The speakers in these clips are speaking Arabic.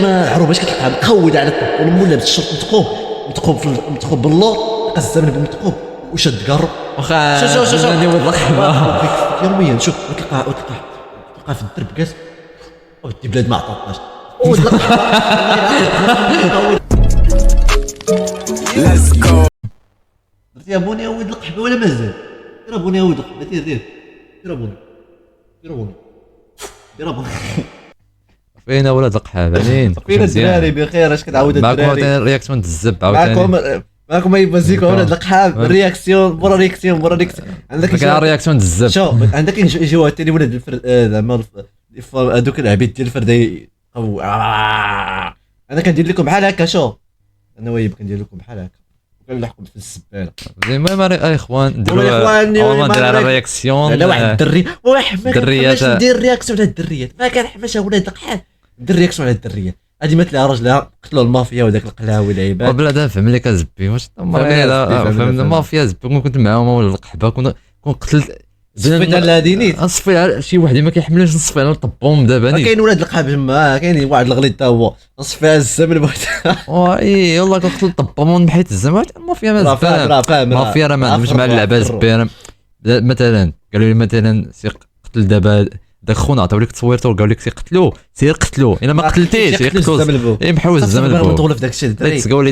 ما عروباش كتلقاها مقود على الطبون ولا بالشرط متقوب باللور لقى الزمن بالمتقوب وشد قرب واخا شوف والله يوميا شوف وتلقى في الدرب كاس ودي بلاد ما عطاتناش وتلقى Let's go. درت يا بوني ولد القحبه ولا مازال دير بوني ولد القحبه دير بوني فين ولاد القحابانين فين الدراري بخير اش كتعاود معكم الدراري عاوتاني الرياكسيون الزب عاوتاني معكم اي بازيكو ولاد القحاب رياكسيون برا رياكسيون عندك كاين الرياكسيون الزب شوف عندك يجيو ثاني ولاد الفرد زعما هذوك العبيد ديال الفرد انا كندير لكم بحال هكا شوف انا ويب كندير لكم بحال هكا وكنلحقكم في الزباله المهم الاخوان الاخوان نديروا على الرياكسيون لا واحد الدري واحد ما دريات. كنحماش ندير رياكسيون على الدريات ما كنحماش ولاد القحاب ندير رياكسيون على الدريات هادي مثل راجلها قتلوا المافيا وداك القلاوي العباد وبلا فهم لي كزبي واش فهم المافيا زبي كنت معاهم ولا القحبه كون قتلت صفينا الهادينيت نصفي على شي واحد ما كيحملش نصفي على نطبهم دابا كاين ولاد القحاب تما كاين واحد الغليظ تا هو نصفي على الزمن اي والله كنقتل طبهم بحيث الزعما المافيا ما فاهم المافيا راه ما عندوش مع اللعبه زبي مثلا قالوا لي مثلا سي قتل دابا داك خونا عطاو لك تصويرته وقالوا لك سي قتلوه سير قتلوه الا ما قتلتيش يمحوا الزمن البو مطول في داك الشيء ليتس جو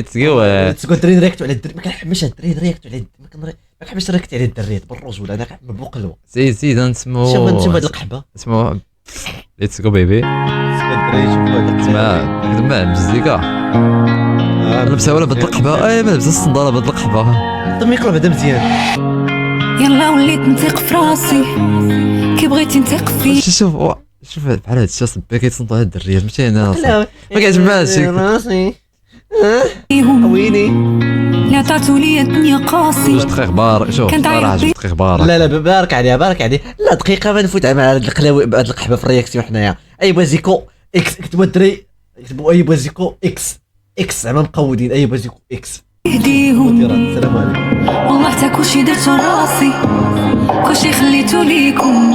تقول دري رياكتو على الدري ما كنحمش الدري رياكتو على ما كنحمش رياكت على الدريات بالرجوله انا كنحب بقلوه زيد نسمو شوف هاد القحبه اسمو ليتس جو بيبي اسمع مزيكا لبسها ولا بد القحبه ما لبس الصنداله بد القحبه طمي يقلب هذا مزيان يلا وليت نثق في راسي كي بغيتي نثق فيك شوف بحال هاد الشيء صبي كيتصنتوا هاد الدريات ماشي انا ما كيعجبناش راسي ويني اللي عطاتو ليا الدنيا قاسي جبت خي اخبار شوف راه جبت خي اخبار لا بارك عليها لا دقيقه ما نفوت على هاد القلاوي بهاد القحبه في الرياكسيون حنايا اي بازيكو اكس كتبوا الدري كتبوا اي بازيكو اكس زعما مقودين اي بازيكو اكس يهديهم السلام عليكم والله حتى كلشي درتو راسي كلشي خليتو ليكم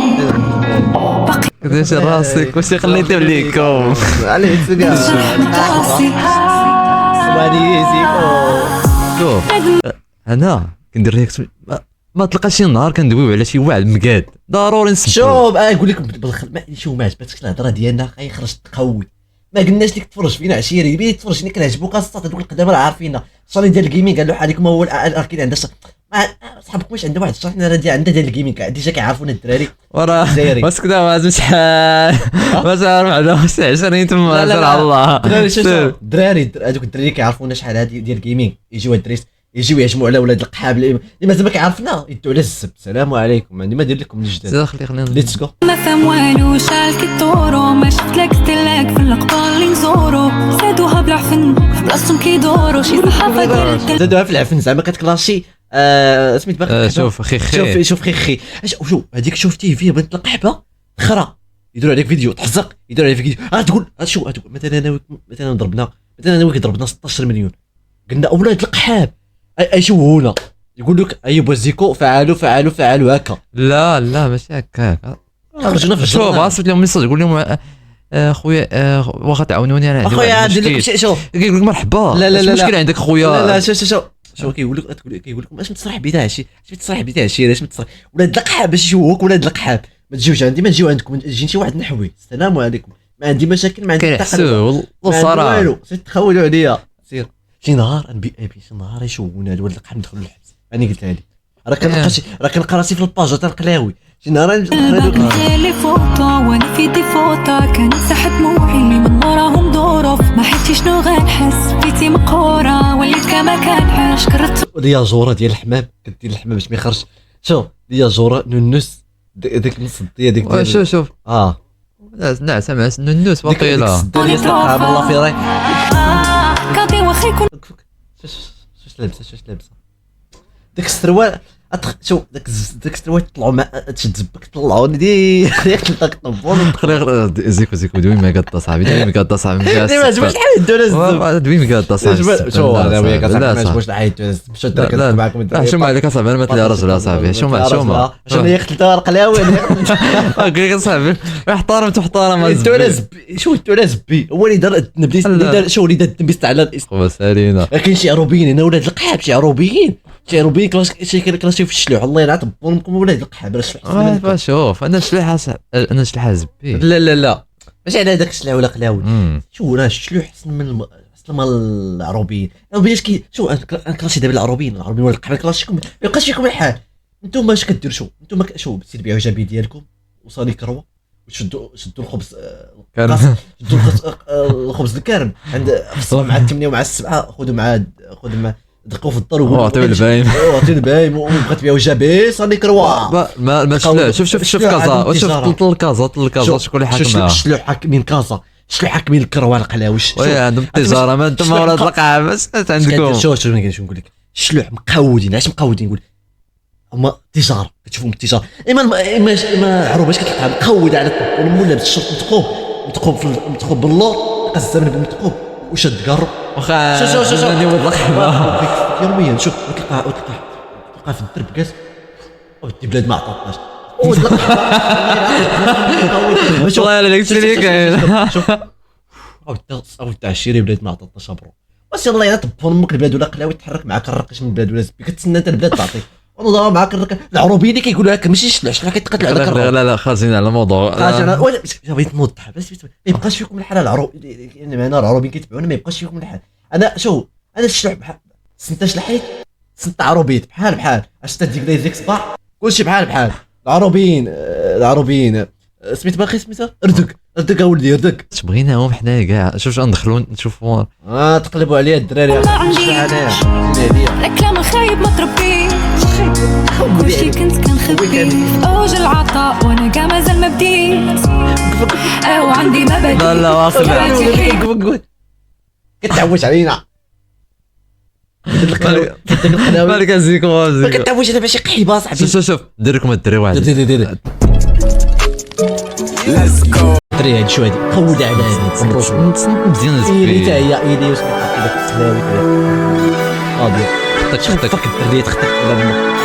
باقي كداش راسك واش خليتو ليكم عليه تسقى راسي زيكو شوف انا كندير رياكسيون ما تلقاش شي نهار كندويو على شي واحد مقاد ضروري نسبو شوف نقول لكم شوف ما عجبتكش الهضره ديالنا خرج تقوي ما قلناش لك تفرج فينا عشيه ريبي تفرجني كنعجبوك الصات هذوك القدامى راه عارفيننا الشاني ديال الجيمنج قال له عليكم هو اكيد عندها صحابك واش عنده واحد الشاني حنا عندها ديال الجيمنج ديجا كيعرفونا الدراري وراه زيري. بس كدا واز شحال واش عارف على واش 20 تما شرع الله الدراري هذوك الدراري كيعرفونا شحال هادي ديال الجيمنج يجيو الدريس يجيو يهجموا على ولاد القحاب اللي مازال ما كيعرفنا يدوا على الزب السلام عليكم عندي ما ندير لكم الجداد خلينا ليتس جو ما فهم والو شال كيطورو ما شفت لك ستلاك في القبال اللي نزورو زادوها بالعفن في بلاصتهم كيدورو شي صحافه ديال زادوها في العفن زعما كتكلاشي سميت باقي شوف خيخي شوف خيخي شوف هذيك شفتي فيه بنت القحبه خرا يديروا عليك فيديو تحزق يديروا عليك فيديو تقول شو مثلا انا مثلا ضربنا مثلا انا ضربنا 16 مليون قلنا اولاد القحاب اي شوهونا يقول لك اي بوزيكو فعلوا هكا لا ماشي هكاك خرجنا في شوف الجرنال باصت لهم ميساج يقول لهم خويا واخا تعاونوني انا عندي اخويا واحد ندير لك المشكل شوف كيقول لك مرحبا لا المشكل عندك خويا لا شوف كيقول لك واش متصرح بتاع شي تصرح بتاع شي علاش متصرح ولاد القحاب باش يشوهوك ولاد القحاب ما تجيوش عندي ما نجيو عندكم يجي شي واحد نحوي السلام عليكم ما عندي مشاكل ما عندي كيحسوا والله صراحه والو تخولوا عليا سير شي نهار شي نهار يشوهونا الولد القحاب ندخلوا الحبس انا قلتها لي راه كنلقى راسي في الباج تاع القلاوي شي نهار لي فوطو وانا في دي فوطا كان مسحت دموعي اللي من وراهم ظروف ما حيتي شنو غنحس فيتي مقهوره وليت كما كان حاش كرت ديال جوره ديال الحمام كدير الحمام باش ما يخرج شوف ديال جوره نونس ديك نص ديك شوف لا سامع النوس باطيله ديال القحاب الله في راي كاطي واخا يكون شوش لابسه ديك السروال شوف داك السروال طلعوا مع تشد زبك طلعوا دي داك طبون زيكو دوي ما قد صاحبي دوي ما قد صاحبي ما عجبش الحال دوله دوي ما قد صاحبي شو انا وياك ما عجبوش الحيط مشى معكم شو مالك اصاحبي انا ما تلي راجل اصاحبي شو ما عشان يقتل قلاوي قال صاحبي احترم تحترم الدوله زبي شو الدوله زبي هو اللي دار النبليس شو اللي دار التنبيس على وسالينا كاين شي عروبيين هنا ولاد القحاب شي عروبيين كلاشي في الشلوح الله ينعطب بونكم ولاد القحاب شوف انا شلوح زبي لا ماشي على داك الشلوح ولا قلاوي شو راه الشلوح احسن من العروبيين باش شو انا كلاشي دابا العروبيين ولا القحاب كلاشيكم ما يبقاش فيكم الحال نتوما اش كديروا شو سير بيعوا جابي ديالكم وصالي كروه وشدوا الخبز شدوا الخبز الكارم عند فصلوا مع 8 ومع 7 خذوا مع دقوا في الدار وعطيو البايم وبغات بيعوا جابي صالي كروه ما شوف كازا شوف الكازا شكون اللي حاكمها شلو حاكمين كازا شلو حاكمين الكروه القلاوش عندهم التجاره ما انتم ولاد القحاب اش عندكم شوف نقول لك شلوح مقودين علاش مقودين نقول هما تجاره كتشوفهم التجاره اما عروبه كتلقاها مقوده على الطب ولا بالشرط متقوب باللور لقى الزمن بالمتقوب وشد قرب واخا شوف انا ولد القحبه يوميا شوف تلقى في الدرب كاس ودي بلاد ما عطاتناش والله الا داكشي اللي كاين شوف او تاع الشيري بلاد ما عطاتناش ابرو واش الله يطب امك البلاد ولا قلاوي تحرك معاك الرقش من البلاد ولا زبي كتسنى انت البلاد تعطيك ونضرب معاك العروبيين اللي كيقولوا لك ماشي شلوح كيتقتلوا على الكره لا خارجين على الموضوع بغيت نوضح بس ما يبقاش فيكم الحال يعني معنا العروبيين كيتبعونا ما يبقاش فيكم الحال انا الشلوح بحال سنت شلحيت سنت عروبيت بحال اش تديك ديك صباح كلشي بحال العروبيين سميت باقي سميتها اردك اولدي اردك بغيناهم حنايا كاع شوف ندخلوا نشوفوا تقلبوا عليا الدراري الكلام الخايب ما تربيه كلشي كنت كنخبيه اوج العطاء وانا كاع مازال ما بديت وعندي مبادئ لا واصل كتعوج علينا مالك ازيكم ما كتعوج على شي قحيبه صاحبي شوف ندير لكم الدري واحد دير ليتس جو دري هاد شو هادي قود على هادي مزيان زبي حتى هي ايدي واش داك السلاوي غادي خطك الدريه تختك ولا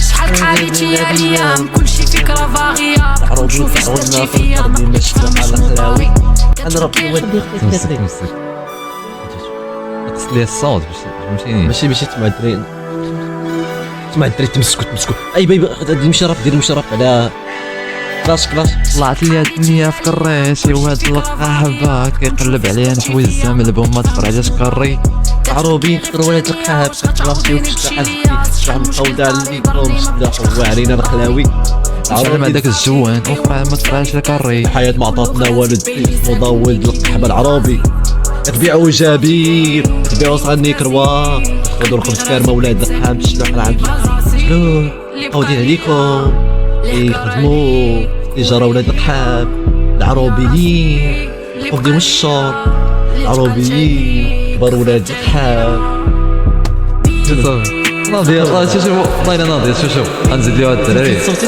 شحال حاليتي يا الايام كلشي فكره فاغيه نشوف صورتي فيا ما بقيتش فاهمه الخلاوي انا ربي ودي مسك نقص لي الصوت باش ماشي تسمع الدري تمسكو اي بيبي دير مشرف على كلاش طلعت لي الدنيا في كريسي وهاد القحبه كيقلب عليا نحوي الزام البومه تفرع على شكري عروبين كثروا ولاد القحاب كلاسي وكشتا حزبي شحال مقوده اللي كلهم شدا واعرين الخلاوي عرب هذاك الجوان وفرع ما تفرعش لكري الحياه ما عطاتنا والد فوضى ولد القحبه العربي تبيعوا جابير تبيعوا صغني كروا خذوا الخبز كارمه ولاد القحام تشلوح العام شلون قودين عليكم يخدموا تجاره ولاد القحاب العربيين قودين الشر العربيين كبار ولاد القحاب ناضي شوف والله الا ناضي شوف غنزيد ليها الدراري صوتي